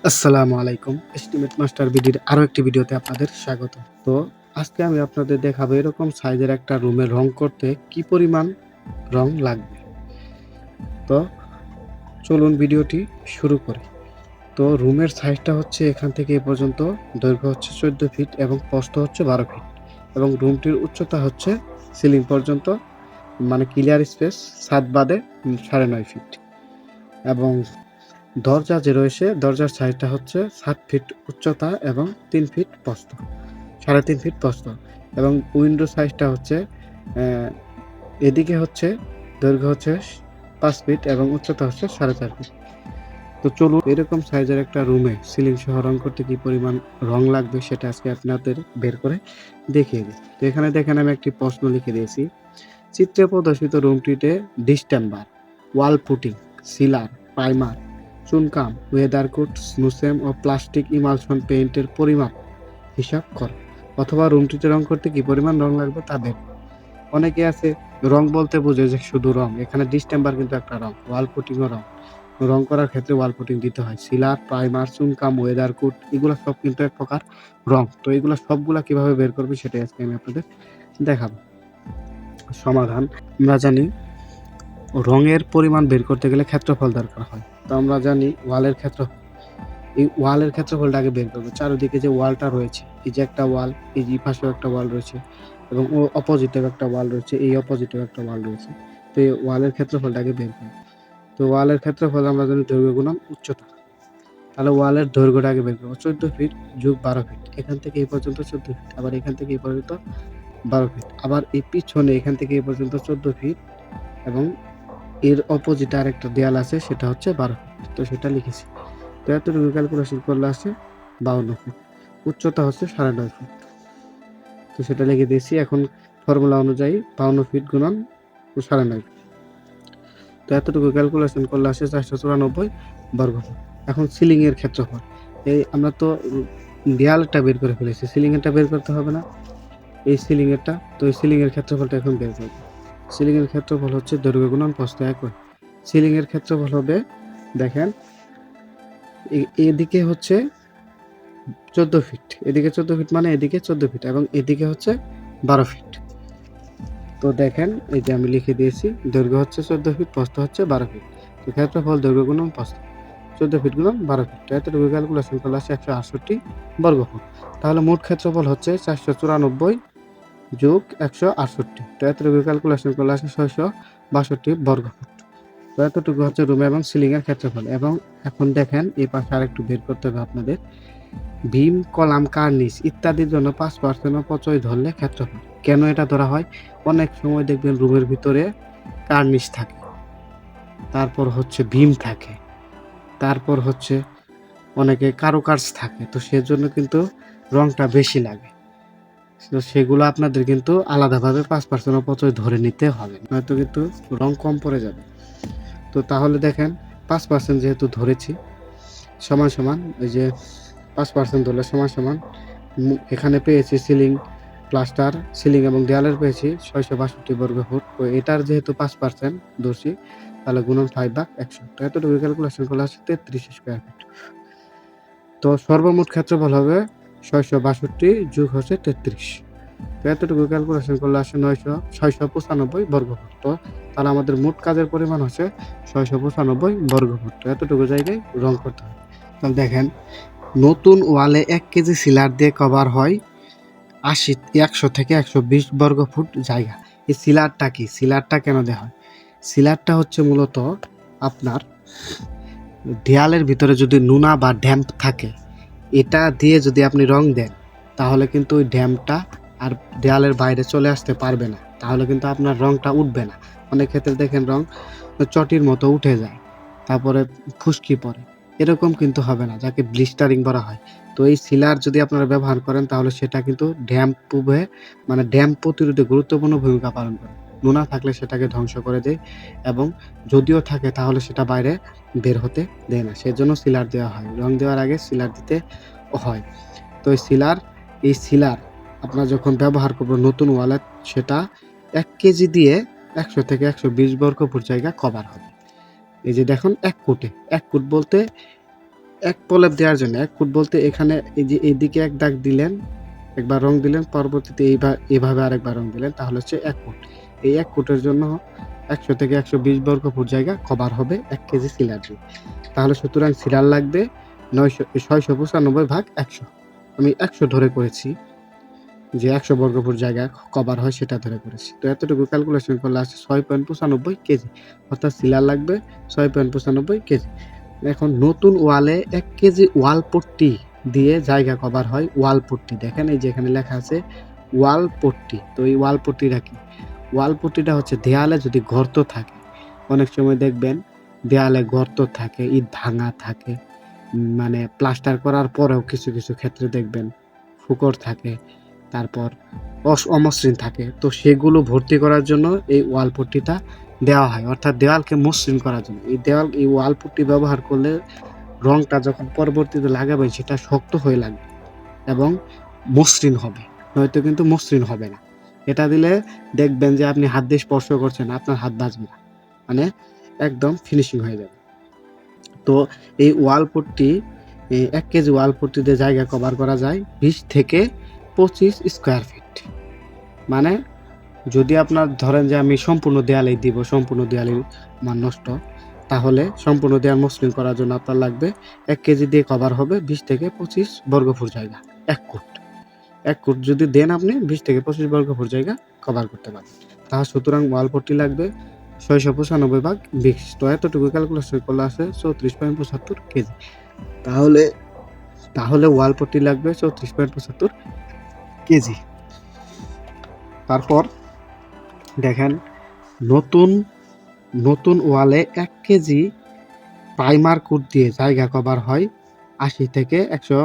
আসসালামু আলাইকুম। Estimate master বিডির আরো একটি ভিডিওতে আপনাদের স্বাগত। তো আজকে আমি আপনাদের দেখাবো এরকম সাইজের একটা রুমে রং করতে কি পরিমাণ রং লাগবে। তো চলুন ভিডিওটি শুরু করি। তো রুমের সাইজটা হচ্ছে এখান থেকে এ পর্যন্ত দৈর্ঘ্য হচ্ছে 14 ফিট এবং প্রস্থ হচ্ছে 12 ফিট এবং রুমটির উচ্চতা হচ্ছে সিলিং পর্যন্ত মানে ক্লিয়ার স্পেস ছাদ বাদে 9.5 ফিট এবং দরজা যে রয়েছে দরজার সাইজটা হচ্ছে 7 ফিট উচ্চতা এবং 3 ফিট প্রস্থ, 3.5 ফিট প্রস্থ এবং উইন্ডো সাইজটা হচ্ছে এদিকে হচ্ছে দৈর্ঘ্য হচ্ছে 5 ফিট এবং উচ্চতা হচ্ছে 4.5 ফিট। তো চলুন এরকম সাইজের একটা রুমে সিলিং সহ রং করতে কি পরিমাণ রং লাগবে সেটা আজকে আপনাদের বের করে দেখিয়ে দিই। তো এখানে দেখেন আমি একটি প্রশ্ন লিখে দিয়েছি। চিত্রে প্রদর্শিত রুমটিতে ডিস্টেম্বার, ওয়াল পুটিং, সিলার, প্রাইমার, চুনকাম, ওয়েদার কোট, স্নুসেম ও প্লাস্টিক ইমালশন পেইন্টের পরিমাপ হিসাব কর অথবা রুমটিতে রং করতে কি পরিমাণ রং লাগবে তা বের করো। অনেকে আছে রং বলতে বোঝে যে শুধু রং, এখানে ডিস্টেম্বার কিন্তু একটা রং, ওয়াল পুটিংও রং, রং করার ক্ষেত্রে ওয়াল পুটিং দিতে হয়। সিলার, প্রাইমার, চুনকাম, ওয়েদার কোট এগুলো সব কিন্তু এক প্রকার রং। তো এগুলো সবগুলা কিভাবে বের করবে সেটাই আজকে আমি আপনাদের দেখাবো। সমাধান, আমরা জানি রঙের পরিমাণ বের করতে গেলে ক্ষেত্রফল দরকার হয়। তো আমরা জানি ওয়ালের ক্ষেত্রফল, এই ওয়ালের ক্ষেত্রফলটা আগে বের করবো। চারিদিকে যে ওয়ালটা রয়েছে, এই যে একটা ওয়াল, এই যে পাশেও একটা ওয়াল রয়েছে এবং ও অপোজিটেও একটা ওয়াল রয়েছে, এই অপোজিটেও একটা ওয়াল রয়েছে। তো এই ওয়ালের ক্ষেত্রফলটা আগে বের করবো। তো ওয়ালের ক্ষেত্রফল আমরা জানি দৈর্ঘ্য গুণন উচ্চতা। তাহলে ওয়ালের দৈর্ঘ্যটা আগে বের করবো। 14 ফিট যোগ 12 ফিট, এখান থেকে এই পর্যন্ত 14 ফিট, আবার এখান থেকে এই পর্যন্ত 12 ফিট, আবার এই পিছনে এখান থেকে এই পর্যন্ত 14 ফিট এবং এর অপোজিটে আরেকটা দেয়াল আছে সেটা হচ্ছে 12 ফিট। তো সেটা লিখেছি। তো এতটুকু ক্যালকুলেশন করলে আসে 52 ফিট, উচ্চতা হচ্ছে 9.5 ফিট। তো সেটা লিখে দিয়েছি। এখন ফর্মুলা অনুযায়ী 52 ফিট গুণন 9.5 ফিট। তো এতটুকু ক্যালকুলেশন করলে আসে 494 বর্গ ফুট। এখন সিলিং এর ক্ষেত্রফল, এই আমরা তো দেয়ালটা বের করে ফেলেছি, সিলিং এরটা বের করতে হবে না, এই সিলিং এরটা। তো এই সিলিং এর ক্ষেত্রফলটা এখন বের করব। সিলিং এর ক্ষেত্রফল হচ্ছে দৈর্ঘ্য গুণন প্রস্থ একই। সিলিং এর ক্ষেত্রফল হবে, দেখেন এদিকে হচ্ছে 14 ফিট, এদিকে 14 ফিট মানে এদিকে 14 ফিট এবং এদিকে হচ্ছে 12 ফিট। তো দেখেন এই যে আমি লিখে দিয়েছি, দৈর্ঘ্য হচ্ছে 14 ফিট, প্রস্থ হচ্ছে 12 ফিট। তো ক্ষেত্রফল দৈর্ঘ্য গুণন প্রস্থ 14 ফিট গুণন 12 ফিট। এতটুকু ক্যালকুলেশন করলে আসে 168 বর্গ ফুট। তাহলে মোট ক্ষেত্রফল হচ্ছে 494 যোগ 168। তো এতটুকু ক্যালকুলেশন করলে আসে 662 বর্গ ফুট। তো এতটুকু হচ্ছে রুম এবং সিলিং এর ক্ষেত্রফল। এবং এখন দেখেন এই পাশে আরেকটু বের করতে হবে আপনাদের। ভীম, কলাম, কার্নিশ ইত্যাদির জন্য 5% অপচয় ধরলে ক্ষেত্রফল। কেন এটা ধরা হয়? অনেক সময় দেখবেন রুমের ভিতরে কার্নিশ থাকে, তারপর হচ্ছে ভীম থাকে, তারপর হচ্ছে অনেকে কারুকার্য থাকে। তো সেজন্য কিন্তু রংটা বেশি লাগে। তো সেগুলো আপনাদের কিন্তু আলাদাভাবে 5% অপচয় ধরে নিতে হবে, নয়তো কিন্তু রং কম পড়ে যাবে। তো তাহলে দেখেন 5% যেহেতু ধরেছি, সমান সমান এই যে 5% ধরলে সমান সমান এখানে পেয়েছি সিলিং, প্লাস্টার, সিলিং এবং দেয়ালের পেয়েছি 662 বর্গ ফুট। তো এটার যেহেতু 5% ধরছি, তাহলে গুণন 5/100। তো এতটুকু ক্যালকুলেশন করলে আসে 33 স্কোয়ার ফিট। তো সর্বমোট ক্ষেত্রফল হবে 662 যোগ হচ্ছে 33। তো এতটুকু ক্যালকুলেশন করলে আসে 695 বর্গ ফুট। তো তাহলে আমাদের মোট কাজের পরিমাণ হচ্ছে 695 বর্গ ফুট। তো এতটুকু জায়গায় রং করতে হবে। তাহলে দেখেন, নতুন ওয়ালে 1 কেজি সিলার দিয়ে কভার হয় 100 থেকে 120 বর্গ ফুট জায়গা। এই সিলারটা কি? সিলারটা কেন দেওয়া হয়? সিলারটা হচ্ছে মূলত আপনার দেয়ালের ভিতরে যদি নুনা বা ড্যাম্প থাকে, এটা দিয়ে যদি আপনি রং দেন তাহলে কিন্তু ওই ড্যাম্পটা আর দেয়ালের বাইরে চলে আসতে পারবে না, তাহলে কিন্তু আপনার রংটা উঠবে না। অনেক ক্ষেত্রে দেখেন রং চটির মতো উঠে যায়, তারপরে ফুসকি পড়ে, এরকম কিন্তু হবে না, যাকে ব্লিস্টারিং বলা হয়। তো এই সিলার যদি আপনারা ব্যবহার করেন তাহলে সেটা কিন্তু ড্যাম্প প্রুফে মানে ড্যাম্প প্রতিরোধে গুরুত্বপূর্ণ ভূমিকা পালন করে। নোনা থাকলে সেটাকে ধ্বংস করে দেয় এবং যদিও থাকে তাহলে সেটা বাইরে বের হতে দেয় না, সেজন্য সিলার দেওয়া হয়। রং দেওয়ার আগে সিলার দিতে হয়। তো এই সিলার আপনারা যখন ব্যবহার করবেন নতুন ওয়ালে, সেটা 1 কেজি দিয়ে 100 থেকে 120 বর্গ ফুট জায়গা কভার হবে। এই যে দেখুন 1 কোটে, 1 কোট বলতে এক প্রলেপ দেওয়ার জন্য 1 ফুট বলতে এখানে এই যে এইদিকে এক দাগ দিলেন, একবার রং দিলেন, পরবর্তীতে এইভাবে আরেকবার রং দিলেন, তাহলে হচ্ছে 1 ফুট। এই 1 ফুটের জন্য 100 থেকে 120 বর্গ ফুট জায়গা কভার হবে 1 কেজি সিলার দিয়ে। তাহলে সুতরাং সিলার লাগবে 695 ভাগ 100। আমি 100 ধরে করেছি, যে 100 বর্গ ফুট জায়গা কভার হয় সেটা ধরে করেছি। তো এতটুকু ক্যালকুলেশন করলে আসে 6.95 কেজি, অর্থাৎ সিলার লাগবে 6.95 কেজি। এখন নতুন ওয়ালে 1 কেজি ওয়াল পট্টি দিয়ে জায়গা কভার হয়। ওয়াল পট্টি দেখেন, এই যে এখানে লেখা আছে ওয়াল পট্টি। তো এই ওয়াল পট্টিটা কি? ওয়াল পট্টিটা হচ্ছে দেয়ালে যদি গর্ত থাকে, অনেক সময় দেখবেন দেয়ালে গর্ত থাকে, ইট ভাঙা থাকে, মানে প্লাস্টার করার পরেও কিছু কিছু ক্ষেত্রে দেখবেন ফুকর থাকে, তারপর অমসৃণ থাকে। তো সেগুলো ভর্তি করার জন্য এই ওয়াল পট্টিটা দেওয়া হয়, অর্থাৎ দেওয়ালকে মসৃণ করার জন্য। এই ওয়াল পট্টি ব্যবহার করলে রংটা যখন পরবর্তীতে লাগাবেন সেটা শক্ত হয়ে লাগবে এবং মসৃণ হবে, নয়তো কিন্তু মসৃণ হবে না। এটা দিলে দেখবেন যে আপনি হাত দিয়ে স্পর্শ করছেন, আপনার হাত বাজবে না, মানে একদম ফিনিশিং হয়ে যাবে। তো এই ওয়াল পট্টি 1 কেজি ওয়াল পট্টিতে জায়গা কভার করা যায় 20 থেকে 25 স্কোয়ার ফিট। মানে যদি আপনার ধরেন যে আমি সম্পূর্ণ দেয়ালেই দিব, সম্পূর্ণ দেয়ালের মান নষ্ট, তাহলে সম্পূর্ণ দেয়াল মসৃণ করার জন্য আপনার লাগবে 1 কেজি দিয়ে কভার হবে 20 থেকে 25 বর্গফুট জায়গা। 1 ফুট 1 ফুট যদি দেন আপনি 20 থেকে 25 বর্গফুট জায়গা কভার করতে পারবেন। তাহলে সুতরাং ওয়াল পট্টি লাগবে 695 ভাগ 20। তো এতটুকু ক্যালকুলেশন করলে আসে 34.75 কেজি। তাহলে ওয়াল পট্টি লাগবে 34.75 কেজি। তারপর দেখেন নতুন ওয়ালে 1 কেজি প্রাইমার কোট দিয়ে জায়গা কভার হয় 80 থেকে 100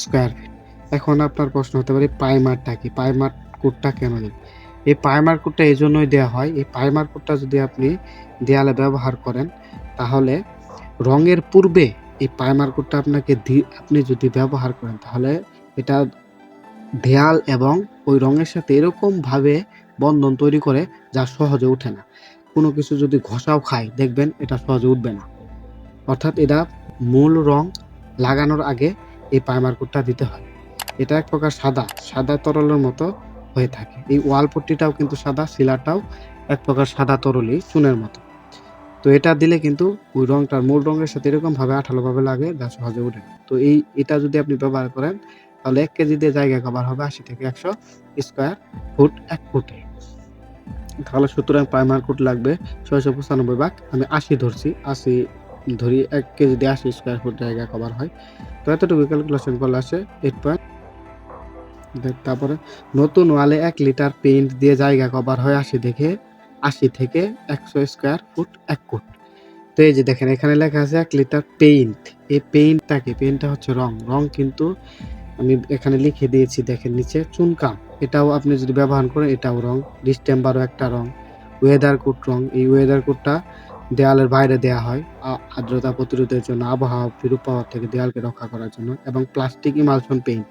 স্কোয়ার ফিট। এখন আপনার প্রশ্ন হতে পারে প্রাইমারটা কি? প্রাইমার কোটটা কেন দেন? এই প্রাইমার কোটটা এই জন্যই দেওয়া হয়, এই প্রাইমার কোটটা যদি আপনি দেয়ালে ব্যবহার করেন তাহলে রঙের পূর্বে এই প্রাইমার কোটটা আপনি যদি ব্যবহার করেন তাহলে এটা দেয়াল এবং ওই রঙের সাথে এরকমভাবে বন্ধন তৈরি করে যা সহজে ওঠে না। কোনো কিছু যদি ঘষাও খায় দেখবেন এটা সহজে উঠবে না। অর্থাৎ এটা মূল রং লাগানোর আগে এই প্রাইমার কোটটা দিতে হয়। এটা এক প্রকার সাদা তরলের মতো হয়ে থাকে। এই ওয়াল পট্টিটাও কিন্তু সাদা, সিলারটাও এক প্রকার সাদা তরলই, চুনের মতো। তো এটা দিলে কিন্তু ওই রংটার মূল রঙের সাথে এরকমভাবে আঠালোভাবে লাগে যা সহজে ওঠে না। তো এটা যদি আপনি ব্যবহার করেন তাহলে 1 কেজি দিয়ে জায়গা কভার হবে 80 থেকে 100 স্কোয়ার ফুট 1 ফুটে। তাহলে সুতরাং প্রাইমার কোট লাগবে 695 ভাগ আমি 80 ধরছি, 80 ধরি 1 কেজি দিয়ে 80 স্কোয়ার ফুট জায়গা কভার হয়। তো এতটুকু ক্যালকুলেশন করলে আসে 8 তারপরে নতুন ওয়ালে 1 লিটার পেইন্ট দিয়ে জায়গা কভার হয় 80 থেকে 100 স্কোয়ার ফুট 1 ফুট। তো এই যে দেখেন এখানে লেখা আছে 1 লিটার পেইন্ট। এই পেইন্টটা কি? পেইন্টটা হচ্ছে রং কিন্তু আমি এখানে লিখে দিয়েছি, দেখেন নিচে চুনকাম। এটাও আপনি যদি ব্যবহার করেন এটাও রং। ডিস্টেম্বারও একটা রং। ওয়েদার কোট রং। এই ওয়েদার কোটটা দেয়ালের বাইরে দেয়া হয় আর্দ্রতা প্রতিরোধের জন্য, আবহাওয়া বিরূপ প্রভাব থেকে দেয়ালকে রক্ষা করার জন্য। এবং প্লাস্টিক ইমালশন পেইন্ট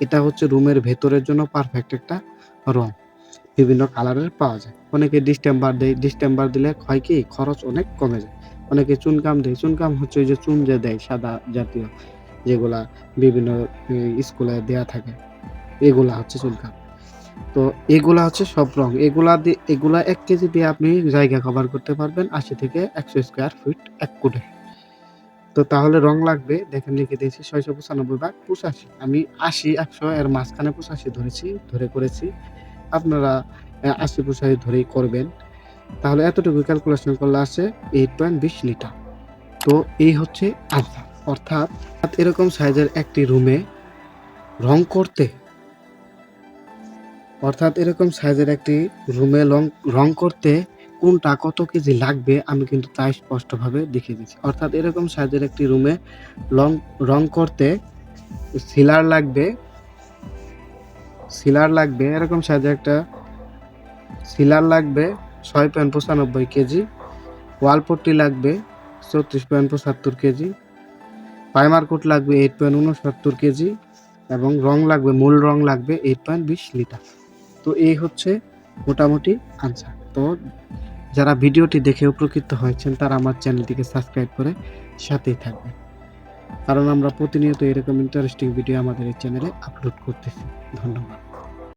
এটা হচ্ছে রুমের ভেতরের জন্য পারফেক্ট একটা রং। বিভিন্ন কালারের পাওয়া যায়। অনেকে ডিস্টেম্বার দিলে হয় কি খরচ অনেক কমে যায়। অনেকে চুনকাম দেয়। চুনকাম হচ্ছে ওই যে চুন যে দেয় সাদা জাতীয়, যেগুলা বিভিন্ন স্কুলে দেয়া থাকে, এগুলা হচ্ছে চুনকাম। তো এগুলা হচ্ছে সব রং। এগুলা 1 কেজি দিয়ে আপনি জায়গা কভার করতে পারবেন 80 থেকে 100 স্কোয়ার ফিট 1 ফুটে। তো তাহলে রং লাগবে, দেখেন লিখে দিয়েছি 695 ভাগ 85। আমি 80 100 এর মাঝখানে 85 ধরে করেছি। আপনারা 80-85 ধরেই করবেন। তাহলে এতটুকু ক্যালকুলেশন করলে আসে 8.20 লিটার। তো এই হচ্ছে আনসার। অর্থাৎ এরকম সাইজের একটি রুমে রং করতে রং করতে কোনটা কত কেজি লাগবে আমি কিন্তু তাই স্পষ্টভাবে দেখিয়ে দিচ্ছি। অর্থাৎ এরকম সাইজের একটি রুমে রং করতে সিলার লাগবে এরকম সাইজের একটা সিলার লাগবে 6.95 কেজি, ওয়াল পট্টি লাগবে 34.75 কেজি, প্রাইমার কোট লাগবে 8.69 কেজি এবং মূল রং লাগবে 8.20 লিটার। তো এই হচ্ছে মোটামুটি আনসার। তো যারা ভিডিওটি দেখে উপকৃত হয়েছেন তারা আমার চ্যানেলটিকে সাবস্ক্রাইব করে সাথেই থাকবেন, কারণ আমরা প্রতিনিয়ত এরকম ইন্টারেস্টিং ভিডিও আমাদের এই চ্যানেলে আপলোড করতেছি। ধন্যবাদ।